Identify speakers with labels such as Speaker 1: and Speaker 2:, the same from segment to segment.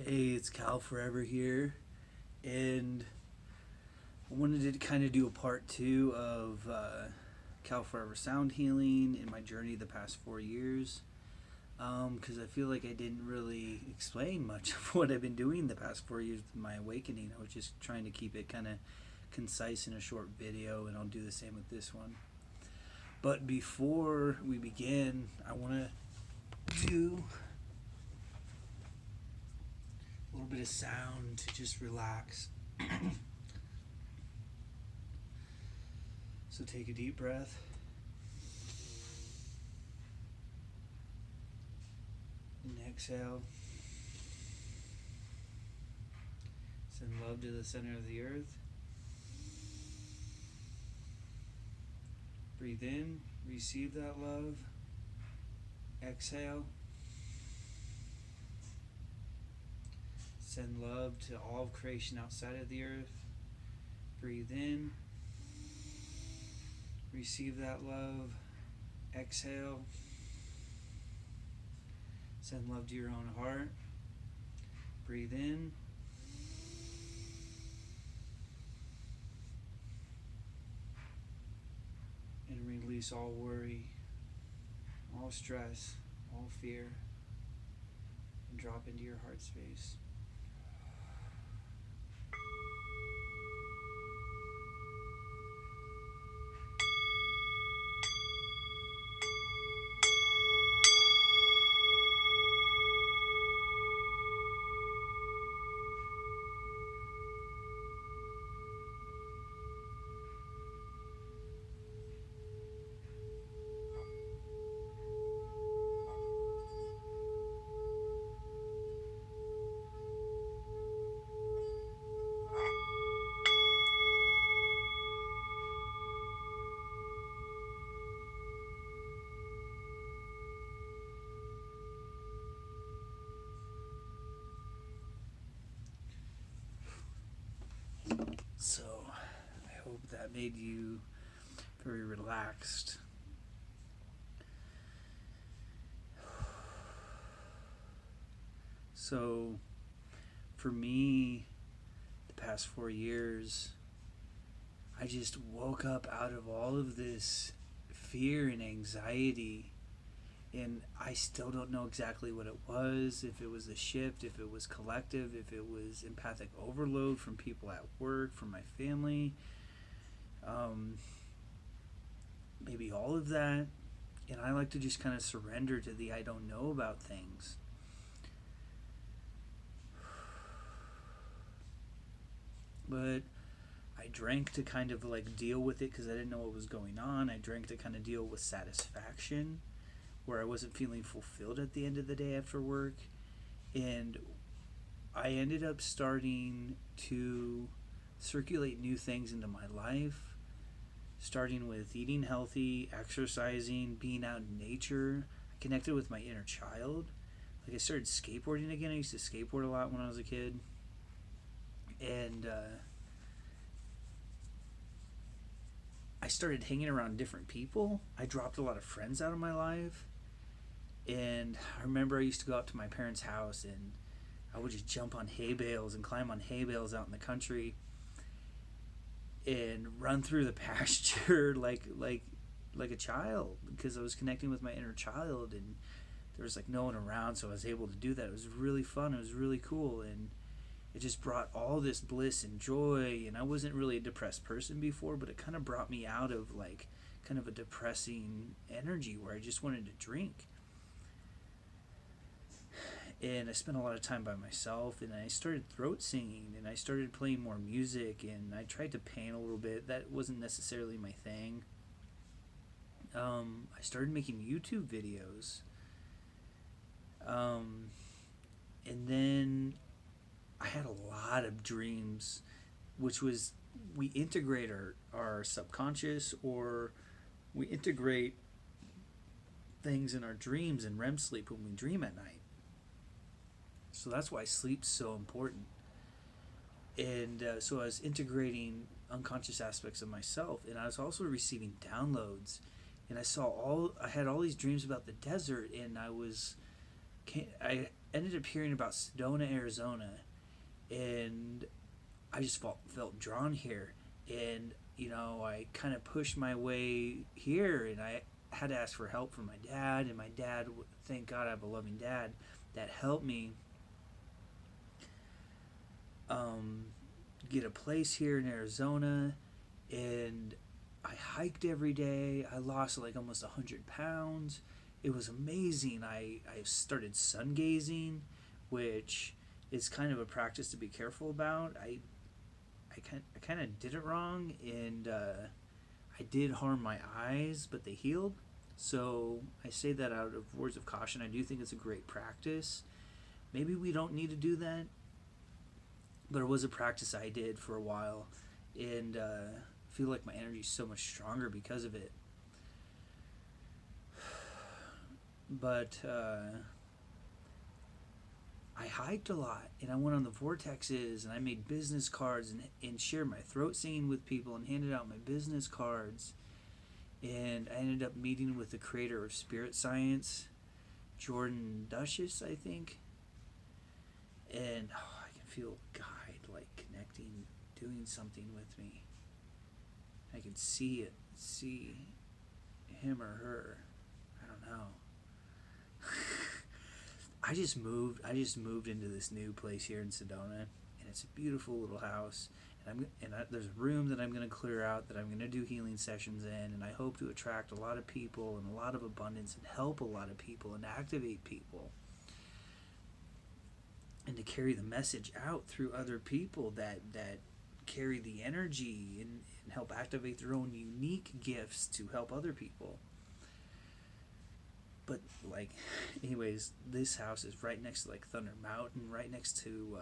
Speaker 1: Hey, it's Cal Forever here, and I wanted to kind of do a part two of Cal Forever sound healing in my journey the past 4 years. Because I feel like I didn't really explain much of what I've been doing the past 4 years with my awakening. I was just trying to keep it kind of concise in a short video, and I'll do the same with this one. But before we begin, I want to do a little bit of sound to just relax. So take a deep breath. And exhale. Send love to the center of the earth. Breathe in, receive that love. Exhale. Send love to all of creation outside of the earth. Breathe in. Receive that love. Exhale. Send love to your own heart. Breathe in. And release all worry, all stress, all fear, and drop into your heart space. So, I hope that made you very relaxed. So, for me, the past 4 years, I just woke up out of all of this fear and anxiety, and I still don't know exactly what it was, if it was a shift, if it was collective, if it was empathic overload from people at work, from my family, maybe all of that. And I like to just kind of surrender to the I don't know about things. But I drank to kind of like deal with it because I didn't know what was going on. I drank to kind of deal with satisfaction, where I wasn't feeling fulfilled at the end of the day after work. And I ended up starting to circulate new things into my life, starting with eating healthy, exercising, being out in nature. I connected with my inner child. Like I started skateboarding again. I used to skateboard a lot when I was a kid. And I started hanging around different people. I dropped a lot of friends out of my life. And I remember I used to go out to my parents' house and I would just jump on hay bales and climb on hay bales out in the country and run through the pasture like a child, because I was connecting with my inner child and there was like no one around, so I was able to do that. It was really fun. It was really cool, and it just brought all this bliss and joy. And I wasn't really a depressed person before, but it kind of brought me out of like kind of a depressing energy where I just wanted to drink. And I spent a lot of time by myself, and I started throat singing, and I started playing more music, and I tried to paint a little bit. That wasn't necessarily my thing. I started making YouTube videos. And then I had a lot of dreams, which was we integrate our subconscious, or we integrate things in our dreams in REM sleep when we dream at night. So that's why sleep's so important. And so I was integrating unconscious aspects of myself, and I was also receiving downloads. And I had all these dreams about the desert, and I ended up hearing about Sedona, Arizona, and I just felt drawn here. And, I kind of pushed my way here, and I had to ask for help from my dad. And my dad, thank God I have a loving dad that helped me um, get a place here in Arizona. And I hiked every day. I lost like almost 100 pounds. It was amazing. I started sun gazing, which is kind of a practice to be careful about. I kind of did it wrong, and I did harm my eyes, but they healed. So I say that out of words of caution. I do think it's a great practice. Maybe we don't need to do that, but it was a practice I did for a while, and I feel like my energy is so much stronger because of it. But I hiked a lot, and I went on the vortexes, and I made business cards, and shared my throat singing with people, and handed out my business cards. And I ended up meeting with the creator of Spirit Science, Jordan Duchess, I think. And I can feel a guide like connecting, doing something with me. I can see him or her. I don't know. I just moved into this new place here in Sedona, and it's a beautiful little house. And there's a room that I'm going to clear out that I'm going to do healing sessions in, and I hope to attract a lot of people and a lot of abundance and help a lot of people and activate people, and to carry the message out through other people that carry the energy, and help activate their own unique gifts to help other people. But like, anyways, this house is right next to like Thunder Mountain, right next to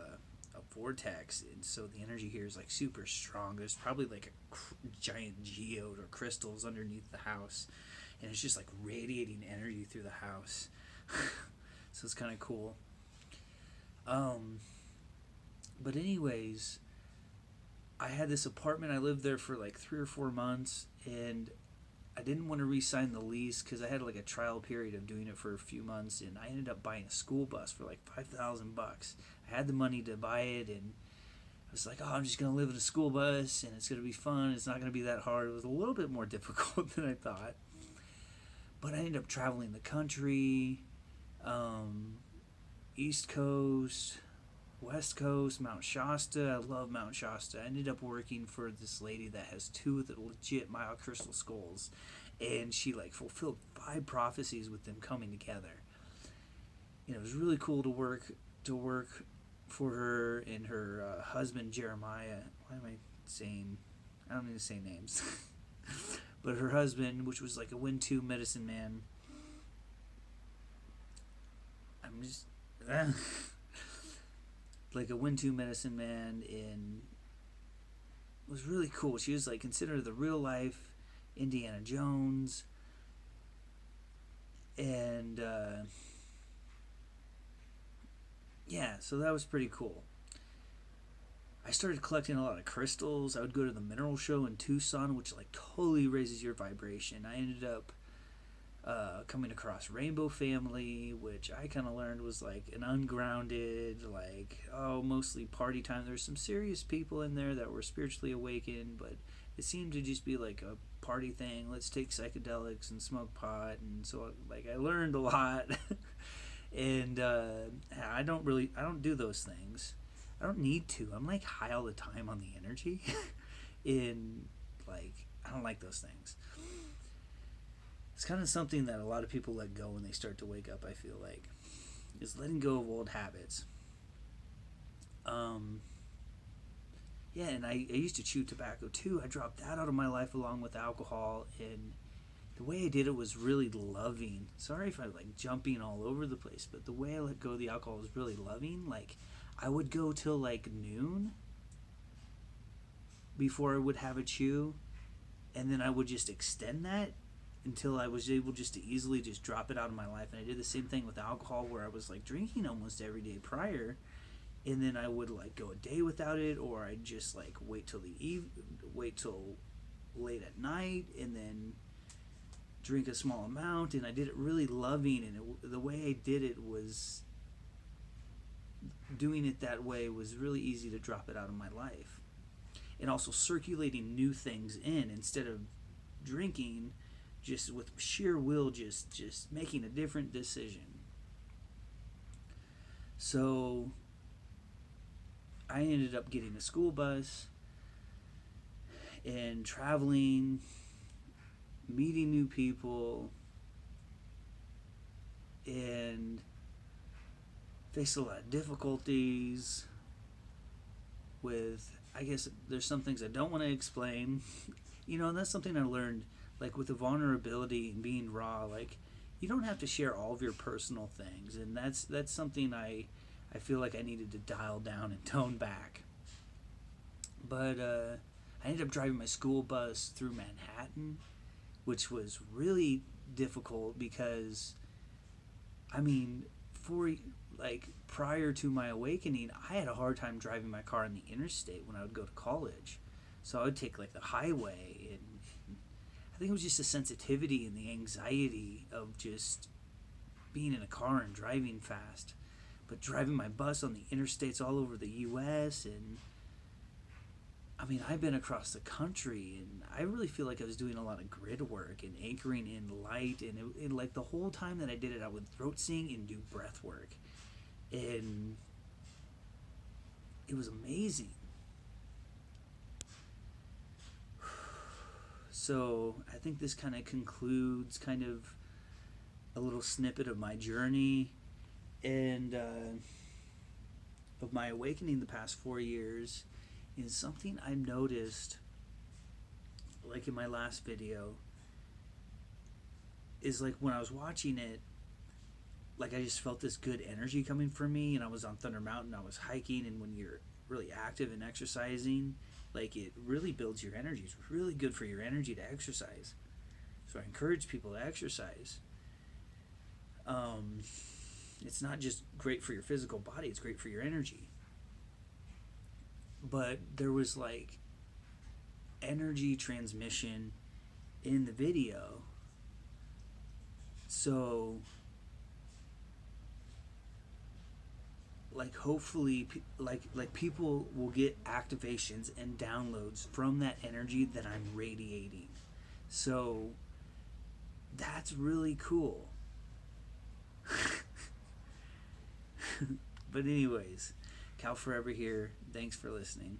Speaker 1: a vortex, and so the energy here is like super strong. There's probably like a giant geode or crystals underneath the house, and it's just like radiating energy through the house. So it's kind of cool. But anyways, I had this apartment. I lived there for like 3 or 4 months, and I didn't want to re-sign the lease because I had like a trial period of doing it for a few months, and I ended up buying a school bus for like $5,000. I had the money to buy it, and I was like, oh, I'm just gonna live in a school bus, and it's gonna be fun. It's not gonna be that hard. It was a little bit more difficult than I thought, but I ended up traveling the country, East Coast, West Coast, Mount Shasta. I love Mount Shasta. I ended up working for this lady that has 2 of the legit myocrystal skulls, and she like fulfilled 5 prophecies with them coming together. And it was really cool to work for her and her husband Jeremiah. Why am I saying? I don't need to say names. But her husband, which was like a Wintu medicine man. I'm just. Like a Wintu medicine man, and it was really cool. She was like considered the real life Indiana Jones, and yeah, so that was pretty cool. I started collecting a lot of crystals. I would go to the mineral show in Tucson, which like totally raises your vibration. I ended up coming across Rainbow Family, which I kind of learned was like an ungrounded, like, mostly party time. There's some serious people in there that were spiritually awakened, but it seemed to just be like a party thing. Let's take psychedelics and smoke pot, and so like I learned a lot. And I don't do those things. I don't need to. I'm like high all the time on the energy, and like I don't like those things. It's kind of something that a lot of people let go when they start to wake up, I feel like, is letting go of old habits. Yeah, and I used to chew tobacco too. I dropped that out of my life along with alcohol, and the way I did it was really loving. Sorry if I'm like jumping all over the place, but the way I let go of the alcohol was really loving. Like, I would go till like noon before I would have a chew, and then I would just extend that until I was able just to easily just drop it out of my life. And I did the same thing with alcohol, where I was like drinking almost every day prior, and then I would like go a day without it, or I'd just like wait till late at night, and then drink a small amount. And I did it really loving, and the way I did it was doing it that way was really easy to drop it out of my life. And also circulating new things in instead of drinking, just with sheer will, just making a different decision. So I ended up getting a school bus and traveling, meeting new people, and faced a lot of difficulties with, I guess there's some things I don't want to explain. And that's something I learned, like with the vulnerability and being raw, like you don't have to share all of your personal things, and that's something I feel like I needed to dial down and tone back. But I ended up driving my school bus through Manhattan, which was really difficult because, I mean, for like prior to my awakening, I had a hard time driving my car on the interstate when I would go to college. So I would take like the highway, and I think it was just the sensitivity and the anxiety of just being in a car and driving fast. But driving my bus on the interstates all over the US, and I mean, I've been across the country, and I really feel like I was doing a lot of grid work and anchoring in light, and like the whole time that I did it, I would throat sing and do breath work, and it was amazing. So I think this kind of concludes kind of a little snippet of my journey and of my awakening the past 4 years. Is something I noticed, like in my last video, is like when I was watching it, like I just felt this good energy coming from me, and I was on Thunder Mountain, I was hiking, and when you're really active and exercising, like it really builds your energy. It's really good for your energy to exercise. So I encourage people to exercise. It's not just great for your physical body, it's great for your energy. But there was like energy transmission in the video. So like hopefully like people will get activations and downloads from that energy that I'm radiating. So that's really cool. But anyways, Cal Forever here. Thanks for listening.